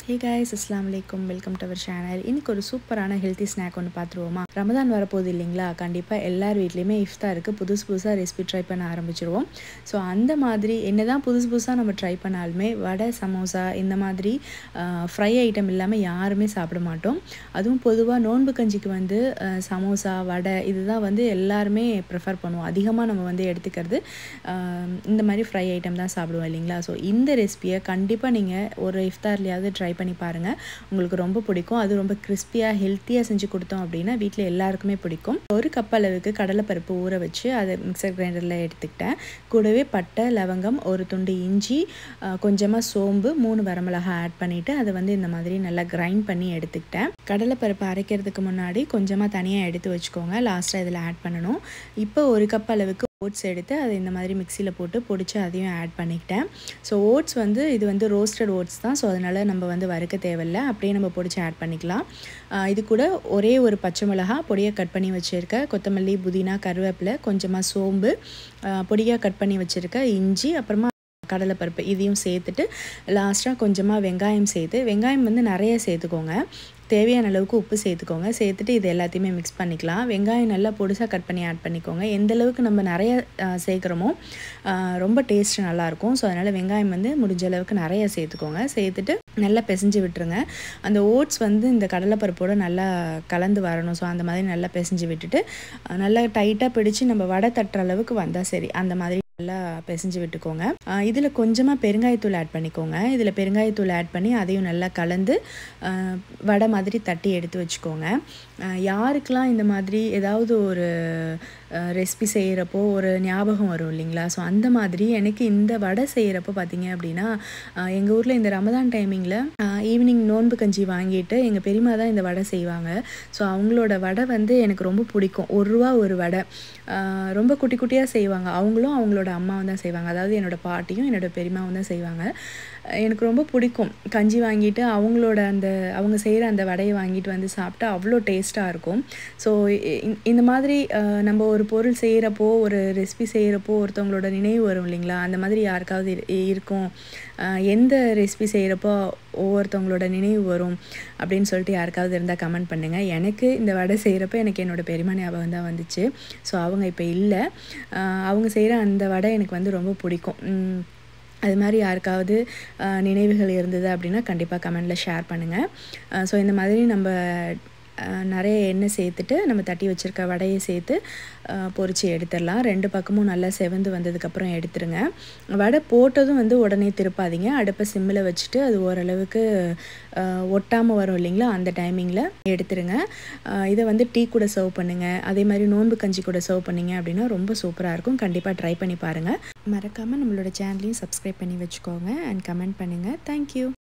Hey guys, Assalamu alaikum. Welcome to our channel. இன்னைக்கு ஒரு சூப்பரான ஹெல்த்தி ஸ்நாக் ஒன்று பார்த்துருவோமா? ரமதான் வரப்போகுது இல்லைங்களா? கண்டிப்பாக எல்லார் வீட்லேயுமே இஃப்தாருக்கு புதுசாக ரெசிபி ட்ரை பண்ண ஆரம்பிச்சிருவோம். ஸோ அந்த மாதிரி என்னதான் புதுசாக நம்ம ட்ரை பண்ணாலுமே வடை, சமோசா இந்த மாதிரி ஃப்ரை ஐட்டம் இல்லாமல் யாருமே சாப்பிட மாட்டோம். அதுவும் பொதுவாக நோன்பு கஞ்சிக்கு வந்து சமோசா, வடை இதுதான் வந்து எல்லாருமே ப்ரிஃபர் பண்ணுவோம். அதிகமாக நம்ம வந்து எடுத்துக்கிறது இந்த மாதிரி ஃப்ரை ஐட்டம் தான் சாப்பிடுவோம் இல்லைங்களா? ஸோ இந்த ரெசிபியை கண்டிப்பாக நீங்கள் ஒரு இஃப்தார்லையாவது ட்ரை பண்ணி பாருங்கள். உங்களுக்கு ரொம்ப பிடிக்கும். அது ரொம்ப கிறிஸ்பியாக ஹெல்த்தியாக செஞ்சு கொடுத்தோம் அப்படின்னா வீட்டில் எல்லாருக்குமே பிடிக்கும். ஒரு கப் அளவுக்கு கடலைப்பருப்பு ஊற வச்சு அதை மிக்சர் கிரைண்டரில் எடுத்துக்கிட்டேன். கூடவே பட்டை, லவங்கம், ஒரு துண்டு இஞ்சி, கொஞ்சமாக சோம்பு, 3 வரமிளகாய் ஆட் பண்ணிவிட்டு அதை வந்து இந்த மாதிரி நல்லா கிரைண்ட் பண்ணி எடுத்துக்கிட்டேன். கடலைப்பருப்பு அரைக்கிறதுக்கு முன்னாடி கொஞ்சமாக தனியாக எடுத்து வச்சுக்கோங்க. லாஸ்ட்டாக இதில் ஆட் பண்ணணும். இப்போ ஒரு கப் அளவுக்கு ஓட்ஸ் எடுத்து அதை இந்த மாதிரி மிக்சியில் போட்டு பொடிச்சு அதையும் ஆட் பண்ணிக்கிட்டேன். ஸோ ஓட்ஸ் வந்து இது வந்து ரோஸ்டட் ஓட்ஸ் தான். ஸோ அதனால் நம்ம வந்து வறுக்க தேவையில்லை, அப்படியே நம்ம பொடிச்சு ஆட் பண்ணிக்கலாம். இது கூட ஒரே ஒரு பச்சை மிளகாய் பொடியை கட் பண்ணி வச்சுருக்க, கொத்தமல்லி, புதினா, கருவேப்பிலை, கொஞ்சமாக சோம்பு, பொடியாக கட் பண்ணி வச்சுருக்க இஞ்சி, அப்புறமா கடலைப்பருப்பு இதையும் சேர்த்துட்டு லாஸ்ட்டாக கொஞ்சமாக வெங்காயம் சேர்த்து, வெங்காயம் வந்து நிறைய சேர்த்துக்கோங்க. தேவையான அளவுக்கு உப்பு சேர்த்துக்கோங்க. சேர்த்துட்டு இது எல்லாத்தையுமே மிக்ஸ் பண்ணிக்கலாம். வெங்காயம் நல்லா பொடிசாக கட் பண்ணி ஆட் பண்ணிக்கோங்க. எந்த அளவுக்கு நம்ம நிறைய சேர்க்குறோமோ ரொம்ப டேஸ்ட் நல்லாயிருக்கும். ஸோ அதனால் வெங்காயம் வந்து முடிஞ்ச அளவுக்கு நிறைய சேர்த்துக்கோங்க. சேர்த்துட்டு நல்லா பிசைஞ்சு விட்டுருங்க. அந்த ஓட்ஸ் வந்து இந்த கடலைப்பருப்போடு நல்லா கலந்து வரணும். ஸோ அந்த மாதிரி நல்லா பிசைஞ்சு விட்டுட்டு நல்லா டைட்டாக பிடிச்சி நம்ம வடை தட்டுற அளவுக்கு வந்தால் சரி. அந்த மாதிரி நல்லா பிசைஞ்சு விட்டுக்கோங்க. இதில் கொஞ்சமாக பெருங்காயத்தூள் ஆட் பண்ணிக்கோங்க. இதில் பெருங்காயத்தூள் ஆட் பண்ணி அதையும் நல்லா கலந்து வடை மாதிரி தட்டி எடுத்து வச்சுக்கோங்க. யாருக்கெல்லாம் இந்த மாதிரி ஏதாவது ஒரு ரெசிபி செய்கிறப்போ ஒரு ஞாபகம் வரும் இல்லைங்களா? ஸோ அந்த மாதிரி எனக்கு இந்த வடை செய்கிறப்போ பார்த்தீங்க அப்படின்னா எங்கள் ஊரில் இந்த ரமதான் டைமிங்கில் ஈவினிங் நோன்பு கஞ்சி வாங்கிட்டு எங்கள் பெரியம்மா தான் இந்த வடை செய்வாங்க. ஸோ அவங்களோட வடை வந்து எனக்கு ரொம்ப பிடிக்கும். ₹1 ஒரு வடை, ரொம்ப குட்டி குட்டியாக செய்வாங்க. அவங்களும் அவங்களோட அம்மாவும் தான் செய்வாங்க. அதாவது என்னோடய பாட்டியும் என்னோடய பெரியம்மாவும் தான் செய்வாங்க. எனக்கு ரொம்ப பிடிக்கும். கஞ்சி வாங்கிட்டு அவங்களோட அவங்க செய்கிற அந்த வடையை வாங்கிட்டு வந்து சாப்பிட்டா அவ்வளோ டேஸ்ட்டாக இருக்கும். ஸோ இந்த மாதிரி நம்ம ஒரு பொருள் செய்கிறப்போ, ஒரு ரெசிபி செய்கிறப்போ ஒருத்தவங்களோட நினைவு வரும் இல்லைங்களா? அந்த மாதிரி யாருக்காவது இருக்கும். எந்த ரெசிபி செய்கிறப்போ ஒவ்வொருத்தவங்களோட நினைவு வரும் அப்படின்னு சொல்லிட்டு யாருக்காவது இருந்தால் கமெண்ட் பண்ணுங்கள். எனக்கு இந்த வடை செய்கிறப்ப எனக்கு என்னோடய பெரியம்மா ஞாபகம் தான் வந்துச்சு. ஸோ அவங்க இப்போ இல்லை. அவங்க செய்கிற அந்த வடை எனக்கு வந்து ரொம்ப பிடிக்கும். அது மாதிரி யாருக்காவது நினைவுகள் இருந்தது அப்படின்னா கண்டிப்பாக கமெண்டில் ஷேர் பண்ணுங்கள். ஸோ இந்த மாதிரி நம்ம நிறைய எண்ணெய் சேர்த்துட்டு நம்ம தட்டி வச்சுருக்க வடையை சேர்த்து பொரித்து எடுத்துடலாம். 2 பக்கமும் நல்லா செவந்து வந்ததுக்கப்புறம் எடுத்துருங்க. வடை போட்டதும் வந்து உடனே திருப்பாதீங்க. அடுப்பை சிம்மில் வச்சுட்டு அது ஓரளவுக்கு ஒட்டாமல் வரும் இல்லைங்களா? அந்த டைமிங்கில் எடுத்துருங்க. இதை வந்து டீ கூட சர்வ் பண்ணுங்கள். அதே மாதிரி நோன்பு கஞ்சி கூட சர்வ் பண்ணிங்க அப்படின்னா ரொம்ப சூப்பராக இருக்கும். கண்டிப்பாக ட்ரை பண்ணி பாருங்கள். மறக்காமல் நம்மளோட சேனலையும் சப்ஸ்கிரைப் பண்ணி வச்சுக்கோங்க அண்ட் கமெண்ட் பண்ணுங்கள். தேங்க்யூ.